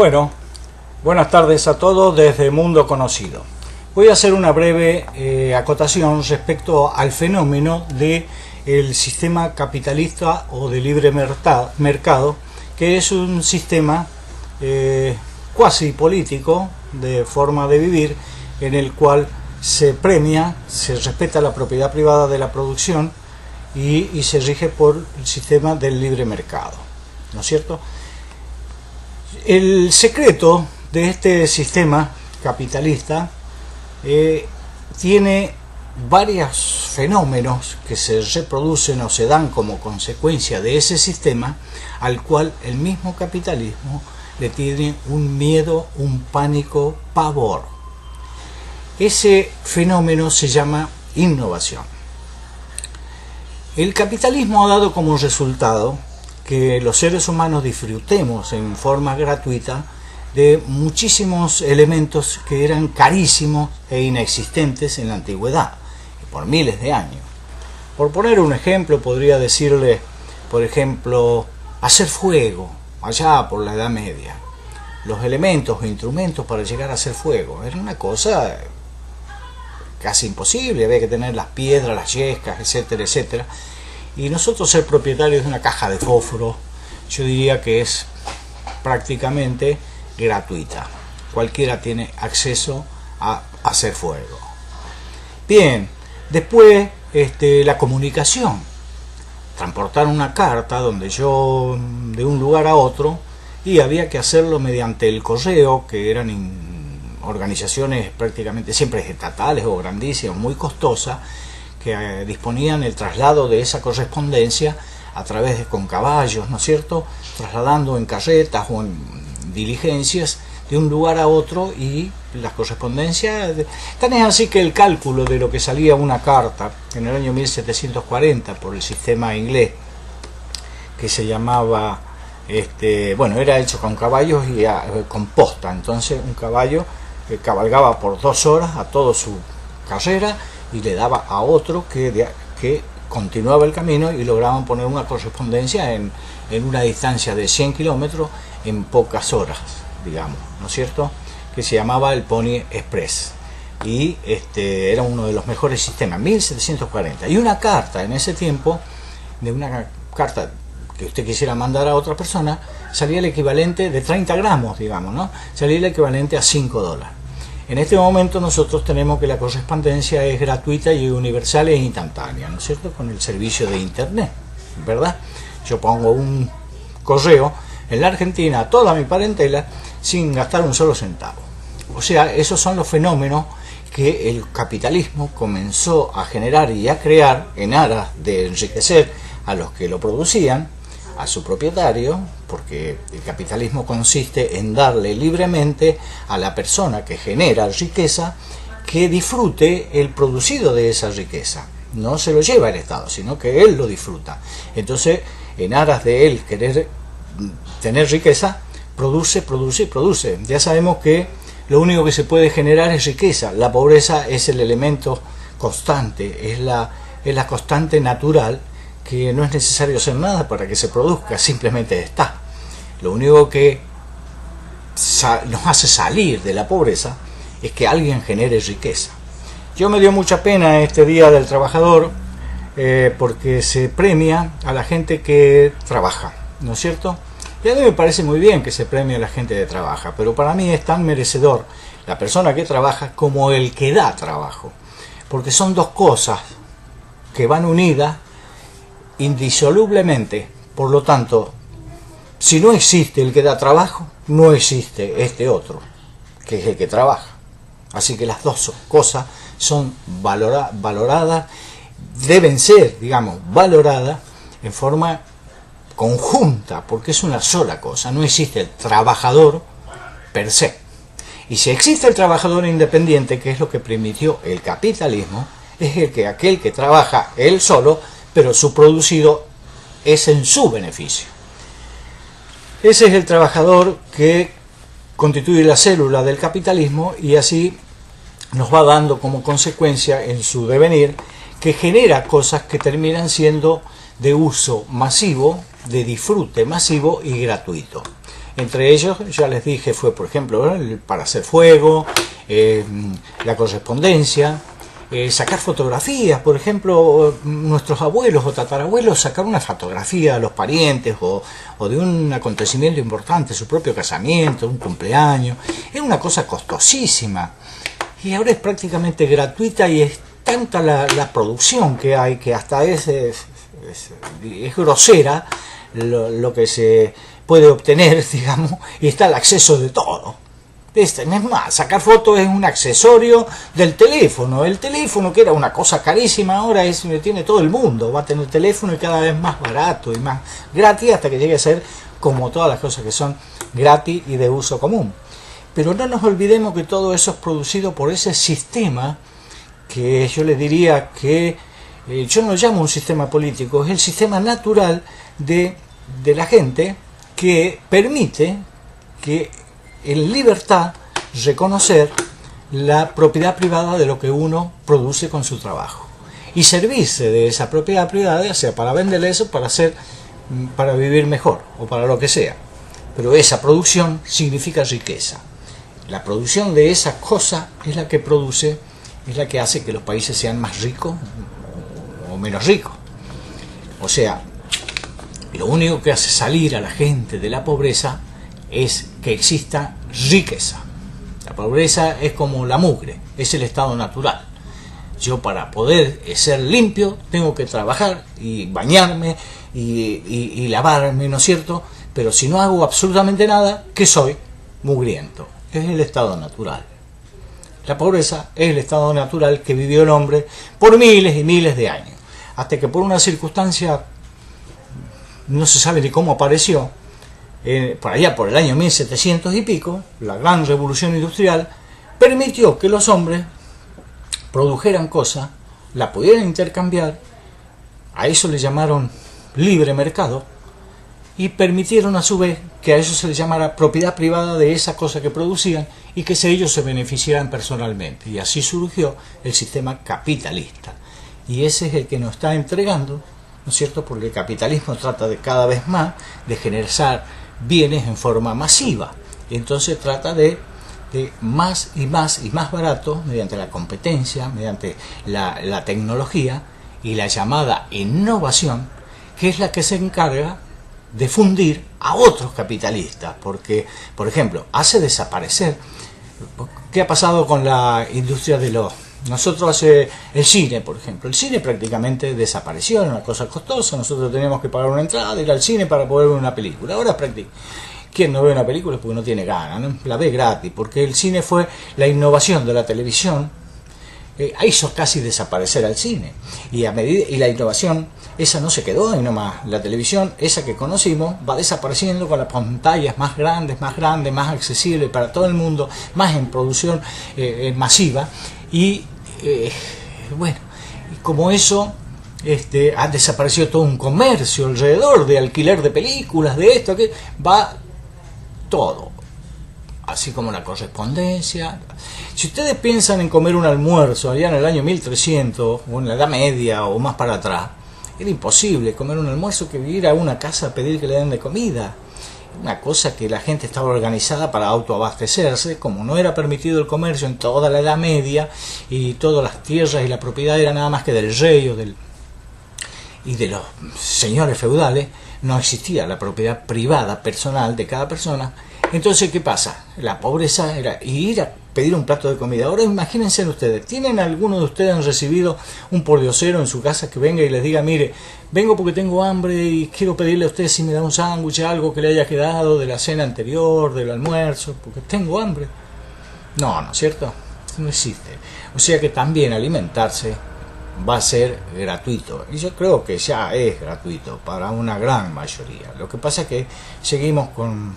Bueno, buenas tardes a todos desde Mundo Conocido. Voy a hacer una breve acotación respecto al fenómeno del sistema capitalista o de libre mercado, que es un sistema cuasi político de forma de vivir, en el cual se premia, se respeta la propiedad privada de la producción y se rige por el sistema del libre mercado, ¿no es cierto? El secreto de este sistema capitalista tiene varios fenómenos que se reproducen o se dan como consecuencia de ese sistema, al cual el mismo capitalismo le tiene un miedo, un pánico, pavor. Ese fenómeno se llama innovación. El capitalismo ha dado como resultado que los seres humanos disfrutemos en forma gratuita de muchísimos elementos que eran carísimos e inexistentes en la antigüedad, por miles de años. Por poner un ejemplo, podría decirle, por ejemplo, hacer fuego, allá por la Edad Media. Los elementos o instrumentos para llegar a hacer fuego era una cosa casi imposible, había que tener las piedras, las yescas, etcétera, etcétera. Y nosotros ser propietarios de una caja de fósforo, yo diría que es prácticamente gratuita. Cualquiera tiene acceso a hacer fuego. Bien, después la comunicación. Transportar una carta donde yo de un lugar a otro, y había que hacerlo mediante el correo, que eran organizaciones prácticamente siempre estatales o grandísimas, muy costosas, que disponían el traslado de esa correspondencia a través con caballos, ¿no es cierto?, trasladando en carretas o en diligencias de un lugar a otro, y las correspondencias, tan es así que el cálculo de lo que salía una carta en el año 1740 por el sistema inglés, que se llamaba, era hecho con caballos y con posta. Entonces un caballo cabalgaba por 2 horas a toda su carrera y le daba a otro que continuaba el camino, y lograban poner una correspondencia en una distancia de 100 kilómetros en pocas horas, digamos, ¿no es cierto?, que se llamaba el Pony Express, y era uno de los mejores sistemas, 1740. Y una carta en ese tiempo, de una carta que usted quisiera mandar a otra persona, salía el equivalente de 30 gramos, digamos, ¿no? Salía el equivalente a $5. En este momento nosotros tenemos que la correspondencia es gratuita y universal e instantánea, ¿no es cierto?, con el servicio de internet, ¿verdad? Yo pongo un correo en la Argentina a toda mi parentela sin gastar un solo centavo. O sea, esos son los fenómenos que el capitalismo comenzó a generar y a crear en aras de enriquecer a los que lo producían, a su propietario, porque el capitalismo consiste en darle libremente a la persona que genera riqueza que disfrute el producido de esa riqueza. No se lo lleva el Estado, sino que él lo disfruta. Entonces, en aras de él querer tener riqueza, produce. Ya sabemos que lo único que se puede generar es riqueza. La pobreza es el elemento constante, es la constante natural, que no es necesario hacer nada para que se produzca, simplemente está. Lo único que nos hace salir de la pobreza es que alguien genere riqueza. Yo me dio mucha pena este Día del Trabajador, porque se premia a la gente que trabaja, ¿no es cierto? Y a mí me parece muy bien que se premie a la gente que trabaja, pero para mí es tan merecedor la persona que trabaja como el que da trabajo, porque son dos cosas que van unidas indisolublemente. Por lo tanto, si no existe el que da trabajo, no existe este otro, que es el que trabaja. Así que las dos cosas son valoradas, deben ser, digamos, valoradas en forma conjunta, porque es una sola cosa. No existe el trabajador per se. Y si existe el trabajador independiente, que es lo que permitió el capitalismo, es aquel que trabaja él solo, pero su producido es en su beneficio. Ese es el trabajador que constituye la célula del capitalismo, y así nos va dando como consecuencia en su devenir que genera cosas que terminan siendo de uso masivo, de disfrute masivo y gratuito. Entre ellos, ya les dije, fue por ejemplo para hacer fuego, la correspondencia, sacar fotografías. Por ejemplo, nuestros abuelos o tatarabuelos sacaron una fotografía a los parientes o de un acontecimiento importante, su propio casamiento, un cumpleaños. Era una cosa costosísima y ahora es prácticamente gratuita, y es tanta la producción que hay que hasta es grosera lo que se puede obtener, digamos, y está el acceso de todo. Es más, sacar fotos es un accesorio del teléfono. El teléfono, que era una cosa carísima, ahora tiene todo el mundo. Va a tener teléfono, y cada vez más barato y más gratis, hasta que llegue a ser como todas las cosas que son gratis y de uso común. Pero no nos olvidemos que todo eso es producido por ese sistema que yo les diría que yo no lo llamo un sistema político, es el sistema natural de la gente, que permite que en libertad reconocer la propiedad privada de lo que uno produce con su trabajo y servirse de esa propiedad privada, ya sea para venderle eso, para vivir mejor o para lo que sea. Pero esa producción significa riqueza. La producción de esa cosa es la que produce, es la que hace que los países sean más ricos o menos ricos. O sea, lo único que hace salir a la gente de la pobreza es que exista riqueza. La pobreza es como la mugre, es el estado natural. Yo, para poder ser limpio, tengo que trabajar y bañarme y lavarme, ¿no es cierto? Pero si no hago absolutamente nada, ¿qué soy? Mugriento. Es el estado natural. La pobreza es el estado natural que vivió el hombre por miles y miles de años, hasta que por una circunstancia, no se sabe ni cómo apareció, por allá por el año 1700 y pico, la gran revolución industrial permitió que los hombres produjeran cosas, la pudieran intercambiar, a eso le llamaron libre mercado, y permitieron a su vez que a eso se les llamara propiedad privada de esa cosa que producían, y que ellos se beneficiaran personalmente. Y así surgió el sistema capitalista, y ese es el que nos está entregando, ¿no es cierto? Porque el capitalismo trata de cada vez más de generar bienes en forma masiva, y entonces trata de más y más y más barato, mediante la competencia, mediante la tecnología y la llamada innovación, que es la que se encarga de fundir a otros capitalistas. Porque, por ejemplo, hace desaparecer. ¿Qué ha pasado con la industria de los... Nosotros hace el cine, por ejemplo. El cine prácticamente desapareció, era una cosa costosa. Nosotros teníamos que pagar una entrada, ir al cine para poder ver una película. Ahora prácticamente, ¿quién no ve una película? Porque no tiene ganas, ¿no? La ve gratis, porque el cine fue la innovación de la televisión. Hizo casi desaparecer al cine. Y la innovación, esa no se quedó ahí nomás. La televisión, esa que conocimos, va desapareciendo con las pantallas más grandes, más accesibles para todo el mundo, más en producción masiva. Y bueno, como eso, ha desaparecido todo un comercio alrededor de alquiler de películas, de esto, que va todo, así como la correspondencia. Si ustedes piensan en comer un almuerzo allá en el año 1300 o en la Edad Media o más para atrás, era imposible comer un almuerzo que ir a una casa a pedir que le den de comida. Una cosa que la gente estaba organizada para autoabastecerse. Como no era permitido el comercio en toda la Edad Media, y todas las tierras y la propiedad era nada más que del rey y de los señores feudales, no existía la propiedad privada personal de cada persona. Entonces, ¿qué pasa? La pobreza era ir a pedir un plato de comida. Ahora imagínense ustedes, ¿tienen alguno de ustedes han recibido un pordiosero en su casa que venga y les diga: mire, vengo porque tengo hambre y quiero pedirle a usted si me da un sándwich, algo que le haya quedado de la cena anterior, del almuerzo, porque tengo hambre? No, ¿no es cierto? No existe. O sea que también alimentarse va a ser gratuito, y yo creo que ya es gratuito para una gran mayoría. Lo que pasa es que seguimos con...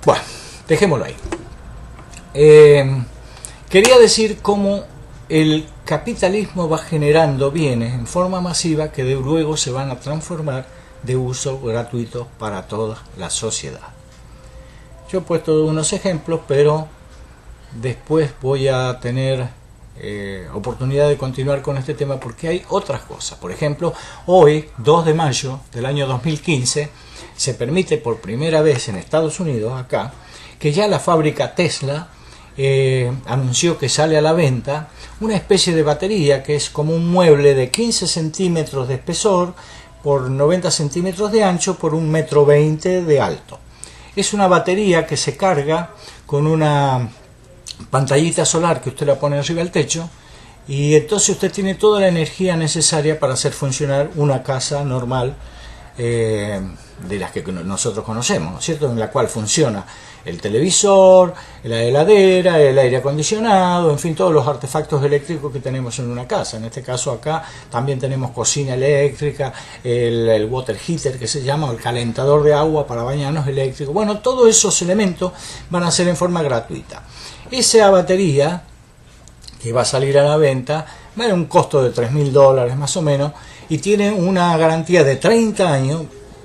Bueno, dejémoslo ahí. Quería decir cómo el capitalismo va generando bienes en forma masiva que de luego se van a transformar de uso gratuito para toda la sociedad. Yo he puesto unos ejemplos, pero después voy a tener oportunidad de continuar con este tema porque hay otras cosas. Por ejemplo, hoy, 2 de mayo del año 2015, se permite por primera vez en Estados Unidos, acá, que ya la fábrica Tesla anunció que sale a la venta una especie de batería que es como un mueble de 15 centímetros de espesor por 90 centímetros de ancho por 1,20 m de alto. Es una batería que se carga con una pantallita solar que usted la pone arriba del techo y entonces usted tiene toda la energía necesaria para hacer funcionar una casa normal de las que nosotros conocemos, ¿no es cierto? En la cual funciona el televisor, la heladera, el aire acondicionado, en fin, todos los artefactos eléctricos que tenemos en una casa. En este caso acá también tenemos cocina eléctrica, el water heater que se llama, o el calentador de agua para bañarnos eléctrico. Bueno, todos esos elementos van a ser en forma gratuita. Esa batería que va a salir a la venta va a un costo de $3.000 más o menos y tiene una garantía de 30 años.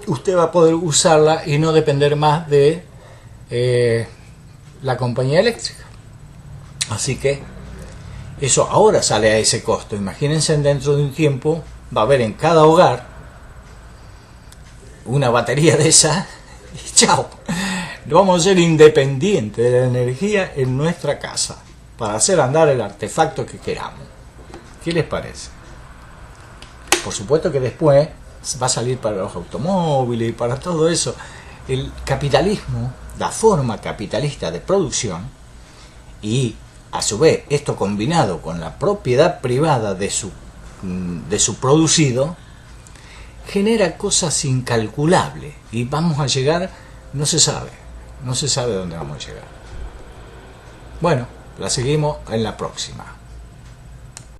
Usted va a poder usarla y no depender más de la compañía eléctrica. Así que eso ahora sale a ese costo. Imagínense, dentro de un tiempo va a haber en cada hogar una batería de esa y chao, vamos a ser independientes de la energía en nuestra casa para hacer andar el artefacto que queramos. ¿Qué les parece? Por supuesto que después va a salir para los automóviles y para todo eso. El capitalismo, la forma capitalista de producción, y a su vez esto combinado con la propiedad privada de su producido, genera cosas incalculables y vamos a llegar, no se sabe dónde vamos a llegar. Bueno, la seguimos en la próxima.